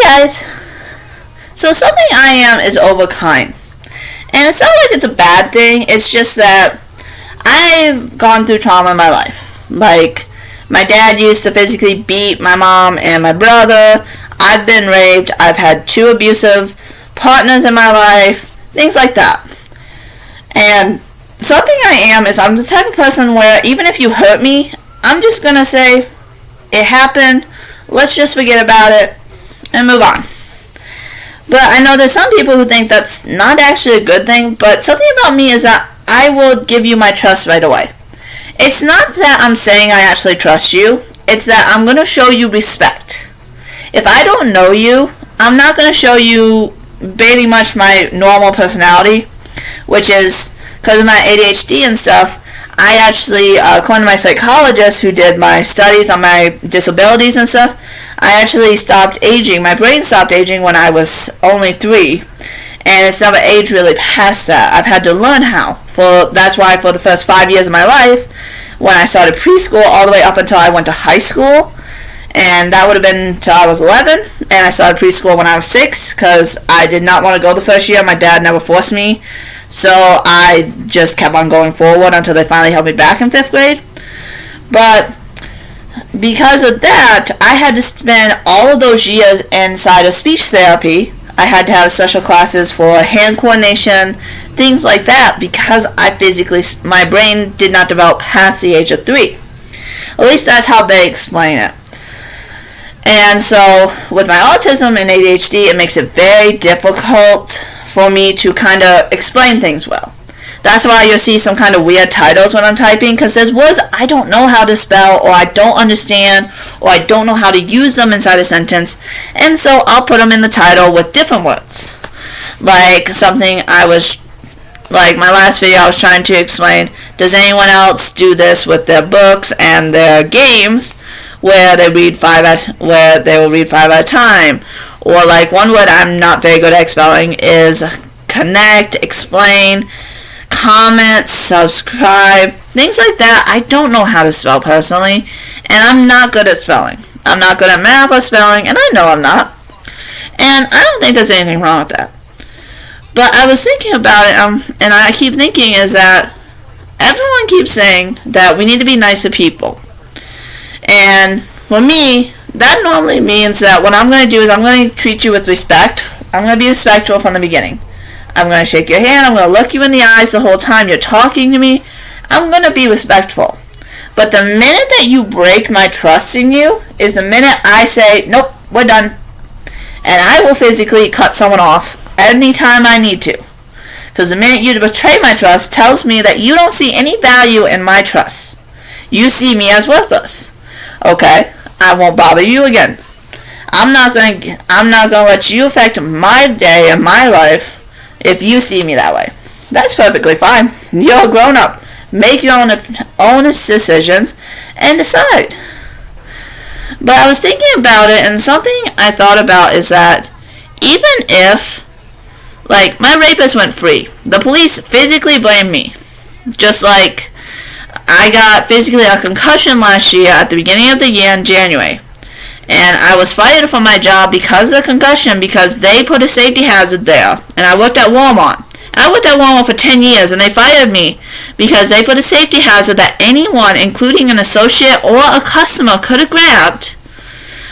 guys. So something I am is overkind. And it's not like it's a bad thing, it's just that I've gone through trauma in my life. Like, my dad used to physically beat my mom and my brother. I've been raped. I've had 2 abusive partners in my life. Things like that. And something I am is I'm the type of person where even if you hurt me, I'm just going to say, it happened, let's just forget about it, and move on. But I know there's some people who think that's not actually a good thing, but something about me is that I will give you my trust right away. It's not that I'm saying I actually trust you, it's that I'm going to show you respect. If I don't know you, I'm not going to show you pretty much my normal personality, which is, because of my ADHD and stuff, I actually, according to my psychologist who did my studies on my disabilities and stuff, I actually stopped aging. My brain stopped aging when I was only 3, and it's never aged really past that. I've had to learn how. That's why for the first 5 years of my life, when I started preschool all the way up until I went to high school, and that would have been until I was 11, and I started preschool when I was 6, because I did not want to go the first year. My dad never forced me. So I just kept on going forward until they finally held me back in 5th grade. But because of that, I had to spend all of those years inside of speech therapy. I had to have special classes for hand coordination, things like that, because my brain did not develop past the age of 3. At least that's how they explain it. And so with my autism and ADHD, it makes it very difficult for me to kind of explain things well. That's why you'll see some kind of weird titles when I'm typing, because there's words I don't know how to spell, or I don't understand, or I don't know how to use them inside a sentence, and so I'll put them in the title with different words. Like my last video I was trying to explain, does anyone else do this with their books and their games, where they will read 5 at a time? Or like one word I'm not very good at spelling is connect, explain, comment, subscribe, things like that. I don't know how to spell personally, and I'm not good at spelling. I'm not good at math or spelling, and I know I'm not. And I don't think there's anything wrong with that. But I was thinking about it, and I keep thinking is that everyone keeps saying that we need to be nice to people. And for me, that normally means that what I'm going to do is I'm going to treat you with respect. I'm going to be respectful from the beginning. I'm going to shake your hand. I'm going to look you in the eyes the whole time you're talking to me. I'm going to be respectful. But the minute that you break my trust in you is the minute I say, nope, we're done. And I will physically cut someone off anytime I need to. Because the minute you betray my trust tells me that you don't see any value in my trust. You see me as worthless. Okay, I won't bother you again. I'm not gonna let you affect my day and my life if you see me that way. That's perfectly fine. You're a grown up. Make your own decisions and decide. But I was thinking about it, and something I thought about is that even if, like, my rapist went free, the police physically blamed me. Just like I got physically a concussion last year at the beginning of the year in January. And I was fired from my job because of the concussion, because they put a safety hazard there. And I worked at Walmart. I worked at Walmart for 10 years, and they fired me because they put a safety hazard that anyone, including an associate or a customer, could have grabbed.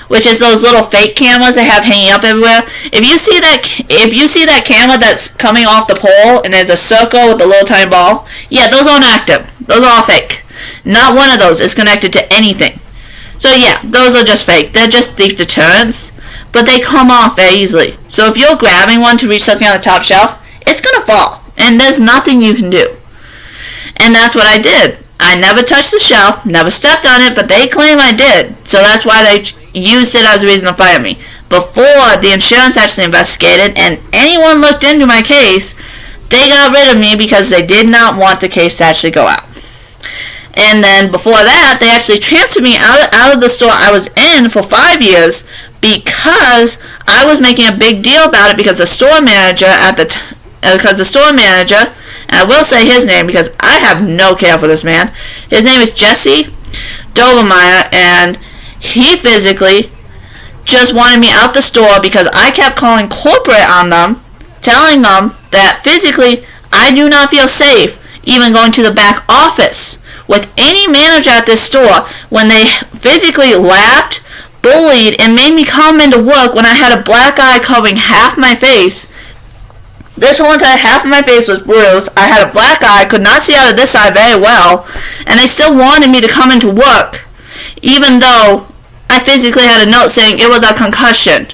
Which is those little fake cameras they have hanging up everywhere. If you see that camera that's coming off the pole and there's a circle with a little tiny ball, yeah, those aren't active. Those are all fake. Not one of those is connected to anything. So yeah, those are just fake. They're just thief deterrents, but they come off very easily. So if you're grabbing one to reach something on the top shelf, it's gonna fall, and there's nothing you can do. And that's what I did. I never touched the shelf, never stepped on it, but they claim I did. So that's why they used it as a reason to fire me. Before the insurance actually investigated and anyone looked into my case, they got rid of me because they did not want the case to actually go out. And then before that, they actually transferred me out of the store I was in for 5 years because I was making a big deal about it, because the store manager and I will say his name because I have no care for this man. His name is Jesse Dobermeyer, and he physically just wanted me out the store because I kept calling corporate on them, telling them that physically I do not feel safe even going to the back office with any manager at this store when they physically laughed, bullied, and made me come into work when I had a black eye covering half my face. This whole entire half of my face was bruised. I had a black eye, could not see out of this side very well, and they still wanted me to come into work, even though I physically had a note saying it was a concussion.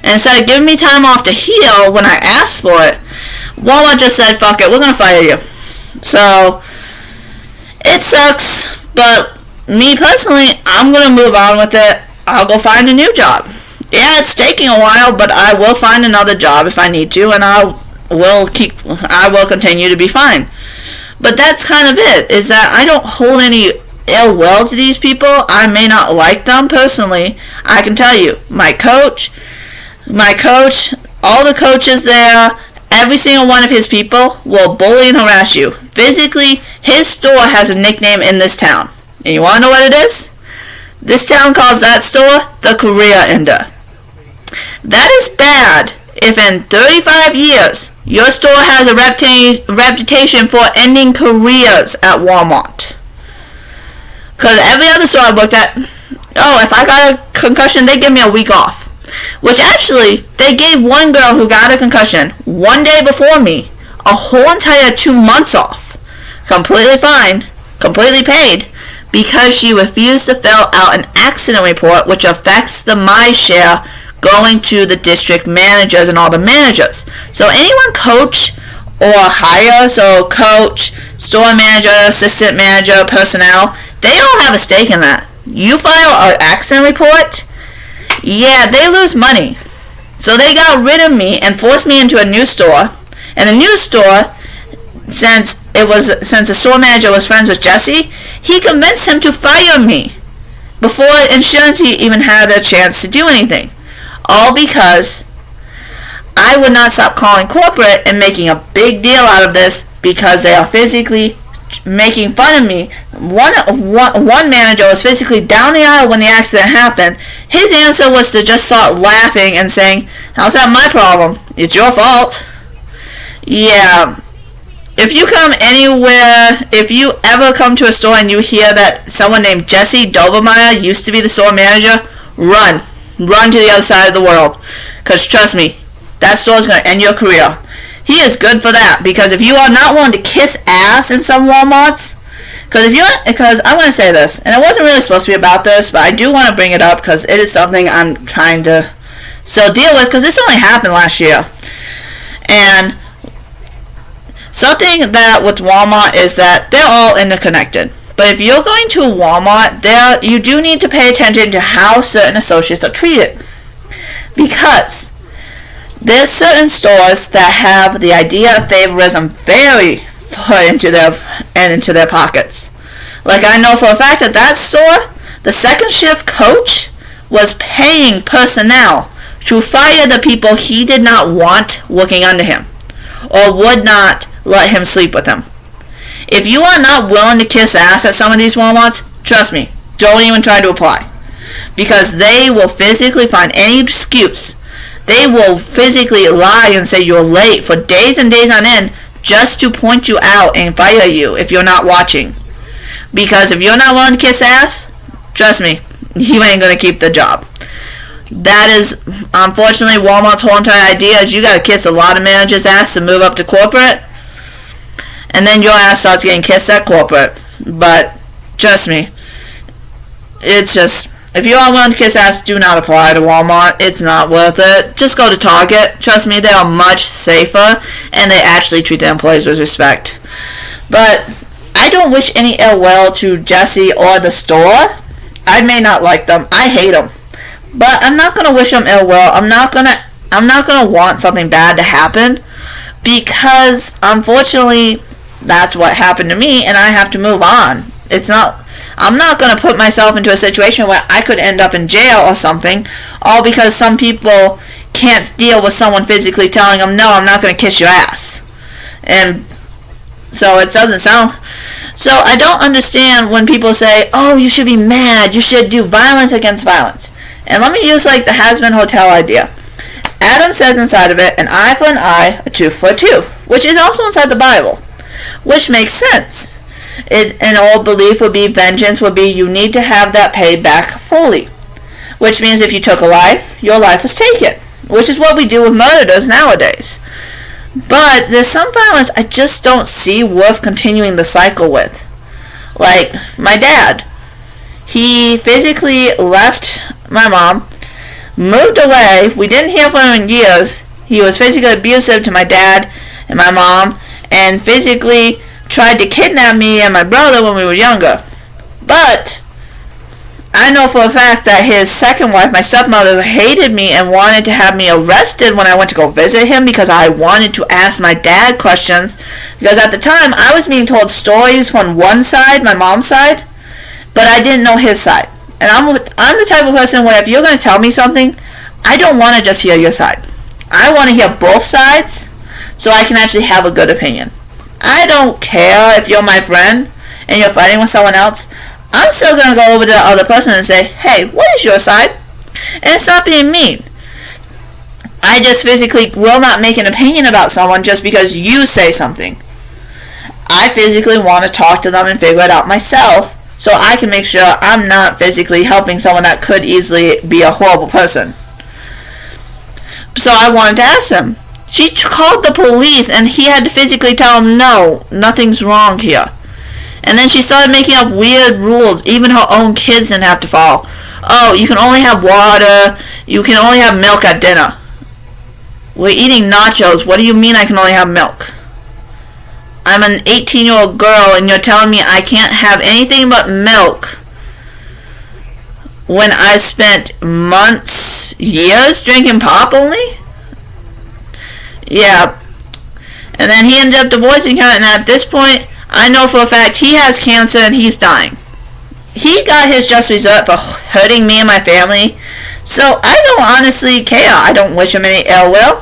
And instead of giving me time off to heal when I asked for it, Walmart just said, fuck it, we're going to fire you. So, it sucks, but me personally, I'm going to move on with it. I'll go find a new job. Yeah, it's taking a while, but I will find another job if I need to, and I will continue to be fine. But that's kind of it, is that I don't hold any ill will to these people. I may not like them personally. I can tell you, my coach, all the coaches there, every single one of his people will bully and harass you. Physically, his store has a nickname in this town. And you want to know what it is? This town calls that store the Career Ender. That is bad if in 35 years your store has a reputation for ending careers at Walmart. Because every other store I've looked at, if I got a concussion, they give me a week off. Which actually, they gave one girl who got a concussion one day before me a whole entire 2 months off. Completely fine, completely paid, because she refused to fill out an accident report which affects the my share going to the district managers and all the managers. So anyone coach or hire, so coach, store manager, assistant manager, personnel, they all have a stake in that. You file an accident report, yeah, they lose money. So they got rid of me and forced me into a new store. And the new store, since the store manager was friends with Jesse, he convinced him to fire me before insurance even had a chance to do anything. All because I would not stop calling corporate and making a big deal out of this because they are physically making fun of me. One manager was physically down the aisle when the accident happened. His answer was to just start laughing and saying, "How's that my problem? It's your fault." Yeah. If you come anywhere, if you ever come to a store and you hear that someone named Jesse Dovermeyer used to be the store manager, run. Run to the other side of the world. Because trust me, that store is going to end your career. He is good for that. Because if you are not willing to kiss ass in some Walmarts, because I'm going to say this, and it wasn't really supposed to be about this, but I do want to bring it up because it is something I'm trying to still deal with because this only happened last year. And something that with Walmart is that they're all interconnected. But if you're going to a Walmart, you do need to pay attention to how certain associates are treated. Because there's certain stores that have the idea of favorism very put into their pockets. Like I know for a fact that store, the second shift coach was paying personnel to fire the people he did not want working under him, or would not let him sleep with him. If you are not willing to kiss ass at some of these Walmarts, trust me, don't even try to apply. Because they will physically find any excuse. They will physically lie and say you're late for days and days on end just to point you out and fire you if you're not watching. Because if you're not willing to kiss ass, trust me, you ain't going to keep the job. That is, unfortunately, Walmart's whole entire idea is you got to kiss a lot of managers' ass to move up to corporate. And then your ass starts getting kissed at corporate. But, trust me, it's just, if you are willing to kiss ass, do not apply to Walmart. It's not worth it. Just go to Target. Trust me, they are much safer, and they actually treat their employees with respect. But I don't wish any ill will to Jesse or the store. I may not like them. I hate them. But I'm not going to wish them ill will. I'm not going to want something bad to happen, because unfortunately that's what happened to me, and I have to move on. I'm not going to put myself into a situation where I could end up in jail or something, all because some people can't deal with someone physically telling them, no, I'm not going to kiss your ass. And so it doesn't sound... So I don't understand when people say, oh, you should be mad, you should do violence against violence. And let me use like the Hazbin Hotel idea. Adam says inside of it, an eye for an eye, a tooth for a tooth, which is also inside the Bible, which makes sense. An old belief would be vengeance would be you need to have that paid back fully, which means if you took a life, your life was taken, which is what we do with murderers nowadays. But there's some violence I just don't see worth continuing the cycle with. Like my dad. He physically left my mom, moved away. We didn't hear from him in years. He was physically abusive to my dad and my mom, and physically tried to kidnap me and my brother when we were younger. But I know for a fact that his second wife, my stepmother, hated me and wanted to have me arrested when I went to go visit him because I wanted to ask my dad questions. Because at the time, I was being told stories from one side, my mom's side, but I didn't know his side. And I'm the type of person where if you're going to tell me something, I don't want to just hear your side. I want to hear both sides so I can actually have a good opinion. I don't care if you're my friend and you're fighting with someone else. I'm still going to go over to the other person and say, hey, what is your side? And stop being mean. I just physically will not make an opinion about someone just because you say something. I physically want to talk to them and figure it out myself so I can make sure I'm not physically helping someone that could easily be a horrible person. So I wanted to ask him. She called the police and he had to physically tell him, no, nothing's wrong here. And then she started making up weird rules. Even her own kids didn't have to follow. Oh, you can only have water. You can only have milk at dinner. We're eating nachos. What do you mean I can only have milk? I'm an 18-year-old girl and you're telling me I can't have anything but milk when I spent months, years drinking pop only? Yeah. And then he ended up divorcing her, and at this point, I know for a fact he has cancer and he's dying. He got his just result for hurting me and my family, so I don't honestly care. I don't wish him any ill will.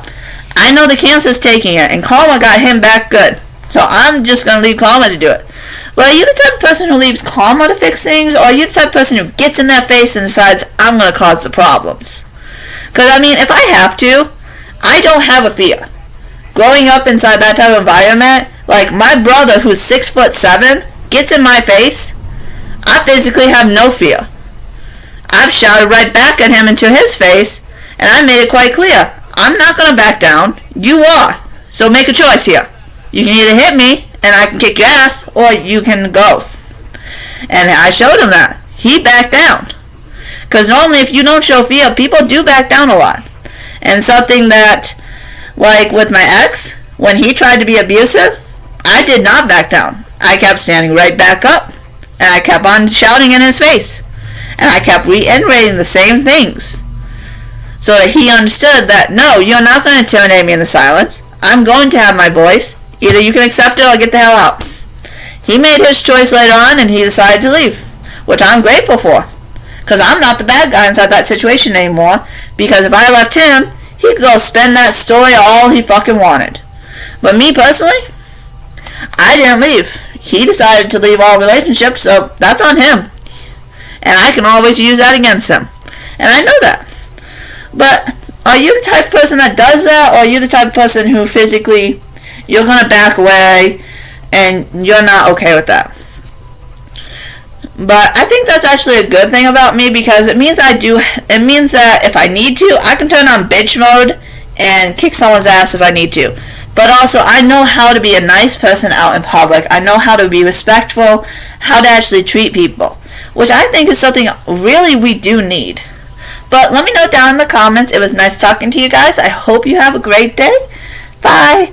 I know the cancer's taking it, and karma got him back good. So I'm just going to leave karma to do it. But are you the type of person who leaves karma to fix things, or are you the type of person who gets in their face and decides, I'm going to cause the problems? Because, I mean, if I have to, I don't have a fear. Growing up inside that type of environment, like my brother who's 6'7" gets in my face, I physically have no fear. I've shouted right back at him into his face, and I made it quite clear. I'm not going to back down. You are. So make a choice here. You can either hit me, and I can kick your ass, or you can go. And I showed him that. He backed down. Because normally if you don't show fear, people do back down a lot. And something that, like with my ex, when he tried to be abusive, I did not back down. I kept standing right back up, and I kept on shouting in his face. And I kept reiterating the same things. So that he understood that, no, you're not going to intimidate me in the silence. I'm going to have my voice. Either you can accept it or get the hell out. He made his choice later on, and he decided to leave, which I'm grateful for. Because I'm not the bad guy inside that situation anymore. Because if I left him, he could go spend that story all he fucking wanted. But me personally, I didn't leave. He decided to leave all relationships, so that's on him. And I can always use that against him. And I know that. But are you the type of person that does that, or are you the type of person who physically, you're going to back away and you're not okay with that? But I think that's actually a good thing about me, because it means that if I need to, I can turn on bitch mode and kick someone's ass if I need to. But also, I know how to be a nice person out in public. I know how to be respectful, how to actually treat people, which I think is something really we do need. But let me know down in the comments. It was nice talking to you guys. I hope you have a great day. Bye.